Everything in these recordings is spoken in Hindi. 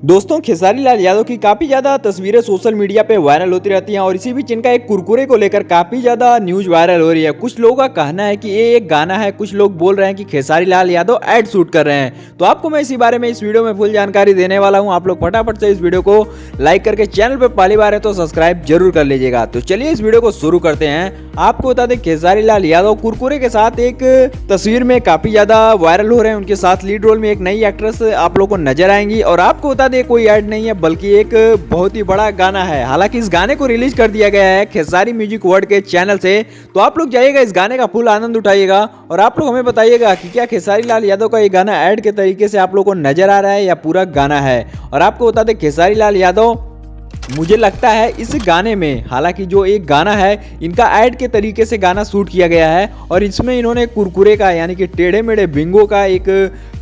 दोस्तों, खेसारी लाल यादव की काफी ज्यादा तस्वीरें सोशल मीडिया पे वायरल होती रहती हैं और इसी बीच इनका एक कुरकुरे को लेकर काफी ज्यादा न्यूज वायरल हो रही है। कुछ लोगों का कहना है कि ये एक गाना है, कुछ लोग बोल रहे हैं कि खेसारी लाल यादव ऐड शूट कर रहे हैं। तो आपको मैं इसी बारे में इस वीडियो में फुल जानकारी देने वाला हूं। आप लोग फटाफट से इस वीडियो को लाइक करके चैनल पे पहली बार है तो सब्सक्राइब जरूर कर लीजिएगा। तो चलिए इस वीडियो को शुरू करते हैं। आपको बता दें, खेसारी लाल यादव कुरकुरे के साथ एक तस्वीर में काफी ज्यादा वायरल हो रहे हैं। उनके साथ लीड रोल में एक नई एक्ट्रेस आप लोग को नजर आएंगी और आपको बता दें कोई ऐड नहीं है बल्कि एक बहुत ही बड़ा गाना है। हालांकि इस गाने को रिलीज कर दिया गया है खेसारी म्यूजिक वर्ल्ड के चैनल से। तो आप लोग जाइएगा, इस गाने का फुल आनंद उठाइएगा और आप लोग हमें बताइएगा कि क्या खेसारी लाल यादव का ये गाना ऐड के तरीके से आप लोग को नजर आ रहा है या पूरा गाना है। और आपको बता दें, खेसारी लाल यादव मुझे लगता है इस गाने में, हालांकि जो एक गाना है इनका ऐड के तरीके से गाना शूट किया गया है और इसमें इन्होंने कुरकुरे का यानी कि टेढ़े मेढ़े बिंगो का एक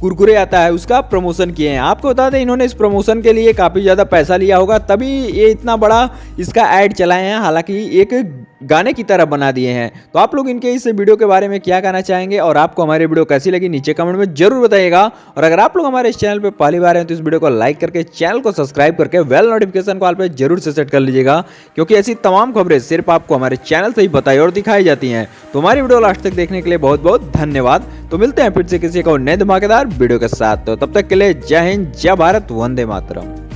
कुरकुरे आता है उसका प्रमोशन किए हैं। आपको बता दें, इन्होंने इस प्रमोशन के लिए काफ़ी ज़्यादा पैसा लिया होगा तभी ये इतना बड़ा इसका ऐड चलाए हैं, हालांकि एक गाने की तरह बना दिए हैं। तो आप लोग इनके इस वीडियो के बारे में क्या कहना चाहेंगे और आपको हमारी वीडियो कैसी लगी नीचे कमेंट में जरूर बताइएगा। और अगर आप लोग हमारे इस चैनल पे पहली बार हैं तो इस वीडियो को लाइक करके चैनल को सब्सक्राइब करके बेल नोटिफिकेशन को ऑल पे जरूर से सेट कर लीजिएगा, क्योंकि ऐसी तमाम खबरें सिर्फ आपको हमारे चैनल से ही बताई और दिखाई जाती हैं। तो हमारी वीडियो लास्ट तक देखने के लिए बहुत बहुत धन्यवाद। तो मिलते हैं फिर से किसी को नए धमाकेदार वीडियो के साथ। तो तब तक के लिए जय हिंद, जय भारत, वंदे मातरम।